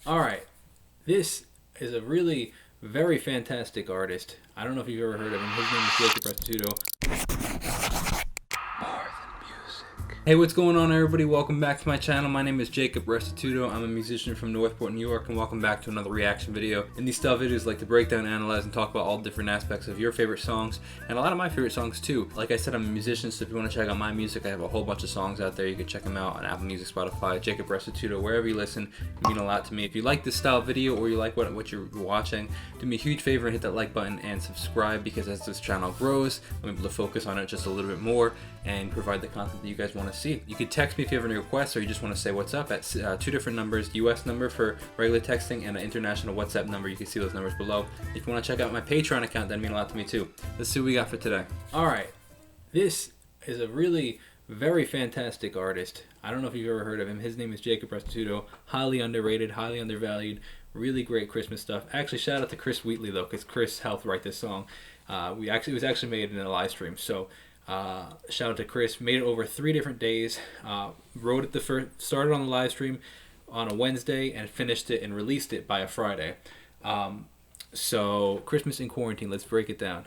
Alright, this is a really very fantastic artist. I don't know if you've ever heard of him. His name is Jacob Restituto. Hey, what's going on, everybody? Welcome back to my channel. My name is Jacob Restituto. I'm a musician from Northport, New York, and welcome back to another reaction video. In these style videos, I like to break down, analyze, and talk about all different aspects of your favorite songs, and a lot of my favorite songs too. Like I said, I'm a musician, so if you want to check out my music, I have a whole bunch of songs out there. You can check them out on Apple Music, Spotify, Jacob Restituto, wherever you listen. They mean a lot to me. If you like this style video or you like what you're watching, do me a huge favor and hit that like button and subscribe, because as this channel grows, I'm able to focus on it just a little bit more and provide the content that you guys want to see. You can text me if you have any requests, or you just want to say what's up at two different numbers: US number for regular texting and an international WhatsApp number. You can see those numbers below. If you want to check out my Patreon account, that'd mean a lot to me too. Let's see what we got for today. Alright, this is a really very fantastic artist. I don't know if you've ever heard of him. His name is Jacob Restituto. Highly underrated, highly undervalued, really great Christmas stuff. Actually, shout out to Chris Wheatley though, because Chris helped write this song. It was actually made in a live stream, so shout out to Chris. Made it over 3 different days. Wrote it started on the live stream on a Wednesday and finished it and released it by a Friday. So Christmas in quarantine. Let's break it down.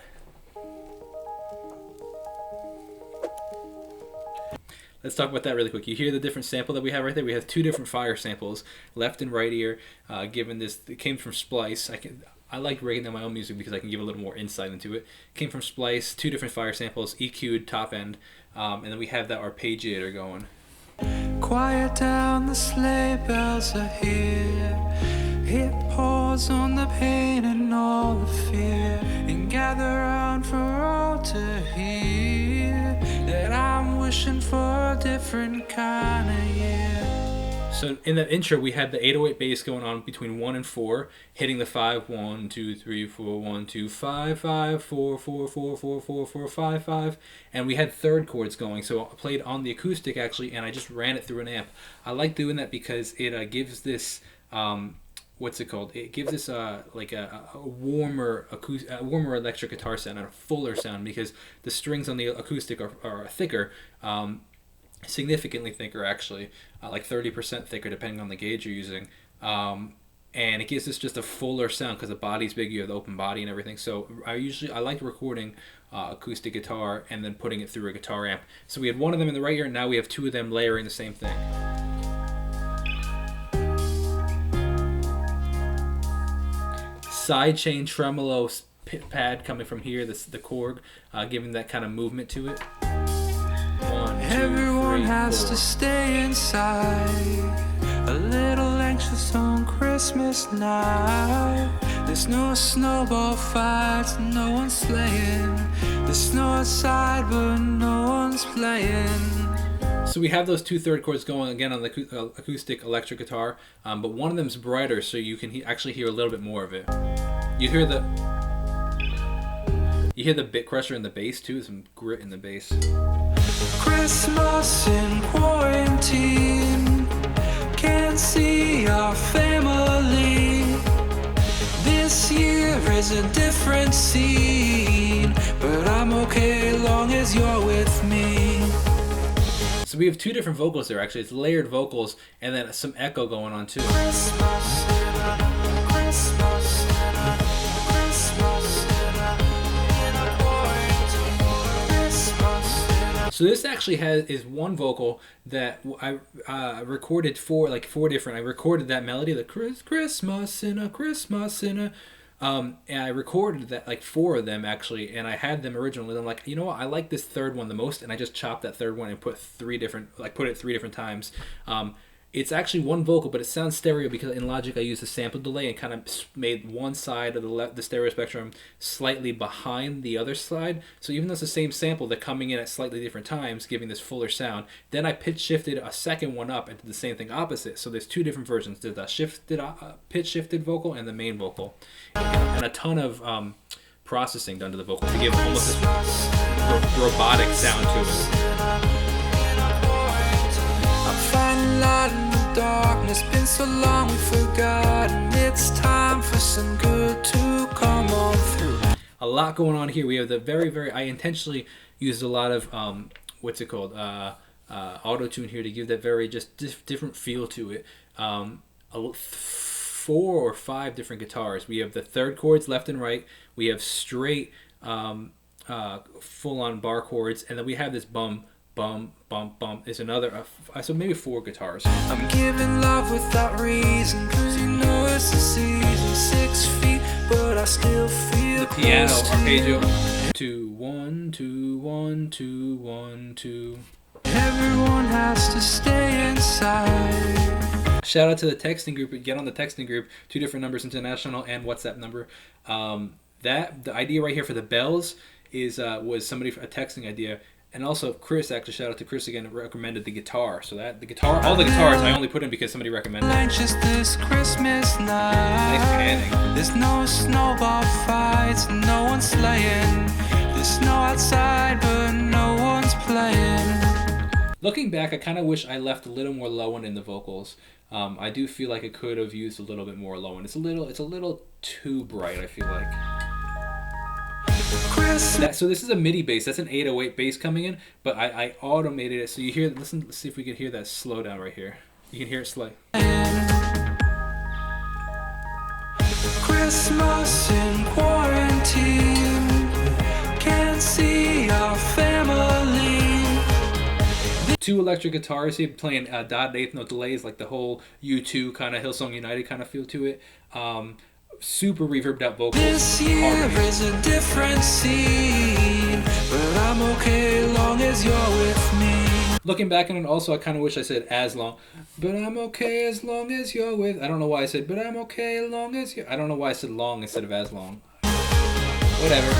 Let's talk about that really quick. You hear the different sample that we have right there? We have 2 different fire samples, left and right ear. Given this, it came from Splice. I like breaking down my own music because I can give a little more insight into it. Came from Splice, 2 different fire samples, EQ'd top end, and then we have that arpeggiator going. Quiet down, the sleigh bells are here. Hit pause on the pain and all the fear, and gather round for all to hear that I'm wishing for a different kind of year. So in that intro, we had the 808 bass going on between 1 and 4, hitting the 5, 1, 2, 3, 4, 1, 2, 5, 5, 4, 4, 4, 4, 4, 4, 5, 5, and we had third chords going. So I played on the acoustic actually, and I just ran it through an amp. I like doing that because it gives this what's it called? It gives us like a warmer electric guitar sound and a fuller sound, because the strings on the acoustic are thicker. Significantly thicker actually, like 30% thicker depending on the gauge you're using, and it gives us just a fuller sound because the body's big. You have the open body and everything. So I like recording acoustic guitar and then putting it through a guitar amp. So we had 1 of them in the right ear, and now we have 2 of them layering the same thing. Sidechain tremolo pad coming from here, the Korg, giving that kind of movement to it. 1, 2, Everyone 3, has 4. to stay inside, a little anxious on Christmas night. There's no snowball fights, no one's slaying. There's snow outside, but no one's playing. So we have those 2 third chords going again on the acoustic electric guitar, but one of them's brighter, so you can actually hear a little bit more of it. You hear the bit crusher in the bass too, some grit in the bass. Christmas in quarantine, can't see our family. This year is a different scene, but I'm okay long as you're with me. So we have 2 different vocals there actually. It's layered vocals and then some echo going on too. Christmas in a, Christmas in a, Christmas in a quarantine. Christmas in a. So this actually is one vocal that I recorded for like 4 different. I recorded that melody, the Christmas in a, Christmas in a. And I recorded that, like 4 of them actually, and I had them originally. And I'm like, you know what, I like this third one the most, and I just chopped that third one and put it 3 different times. It's actually one vocal, but it sounds stereo because in Logic I used a sample delay and kind of made one side of the stereo spectrum slightly behind the other side. So even though it's the same sample, they're coming in at slightly different times, giving this fuller sound. Then I pitch shifted a second one up and did the same thing opposite. So there's 2 different versions. There's the pitch shifted vocal and the main vocal, and a ton of processing done to the vocal to give almost this robotic sound to it. Finding light in the darkness, been so long we've forgotten. It's time for some good to come on through. A lot going on here. We have the I intentionally used a lot of what's it called, auto tune here to give that very just different feel to it. 4 or 5 different guitars. We have the third chords left and right. We have straight full-on bar chords, and then we have this bum, bum, bum, bum. Is another, so maybe 4 guitars. I'm giving love without reason, 'cause you know it's the season. 6 feet, but I still feel The piano close to arpeggio. you. 2 1 2 1 2 1 2. Everyone has to stay inside. Shout out to the texting group. Get on the texting group. 2 different numbers, international and WhatsApp number. The idea right here for the bells is was somebody a texting idea, and also Chris, actually shout out to Chris again, recommended the guitar. So that the guitar, all the guitars I only put in because somebody recommended it. Anxious this Christmas night. Nice panning. There's no snowball fights, no one's slaying. There's snow outside, but no one's playing. Looking back, I kind of wish I left a little more low end in the vocals. I do feel like I could have used a little bit more low end. It's a little too bright, I feel like. So this is a MIDI bass. That's an 808 bass coming in, but I automated it. So you hear, let's see if we can hear that slow down right here. You can hear it slow. Christmas in quarantine, can't see our family. 2 electric guitars here playing dot eighth note delays, like the whole U2 kind of Hillsong United kind of feel to it. Super reverbed out vocals. This year is a different scene, but I'm okay long as you're with me. Looking back on it, also I kind of wish I said as long, but I'm okay as long as you're with. I don't know why I said, but I'm okay as long as you. I don't know why I said long instead of as long. Whatever.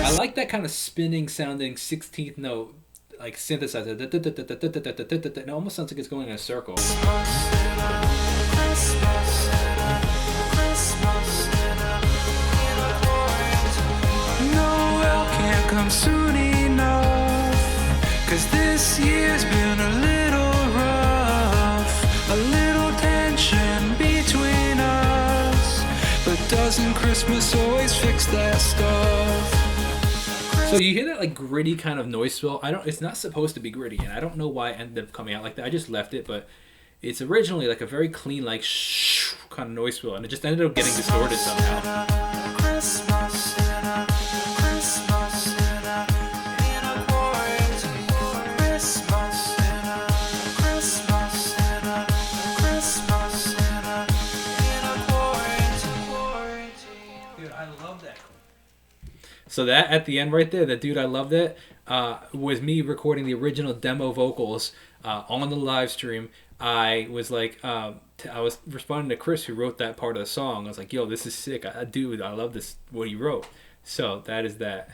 I like that kind of spinning sounding 16th note, like synthesizer. It almost sounds like it's going in a circle. Noel can't come soon enough, 'cause this year's been a little rough. A little tension between us, but doesn't Christmas always fix that stuff? So you hear that like gritty kind of noise swell. It's not supposed to be gritty, and I don't know why it ended up coming out like that. I just left it, but it's originally like a very clean like shh kind of noise swell, and it just ended up getting distorted somehow. Dude, I love that. So that at the end right there, that dude, I love that, was me recording the original demo vocals on the live stream. I was like, I was responding to Chris, who wrote that part of the song. I was like, yo, this is sick. Dude, I love this, what he wrote. So that is that.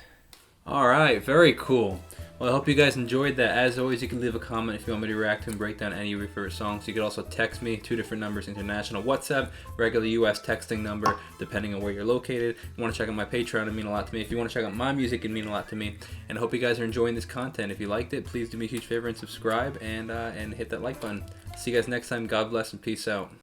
All right, very cool. Well, I hope you guys enjoyed that. As always, you can leave a comment if you want me to react to and break down any of your favorite songs. You could also text me, 2 different numbers, international WhatsApp, regular US texting number, depending on where you're located. If you want to check out my Patreon, it means a lot to me. If you want to check out my music, it means a lot to me. And I hope you guys are enjoying this content. If you liked it, please do me a huge favor and subscribe and hit that like button. See you guys next time. God bless and peace out.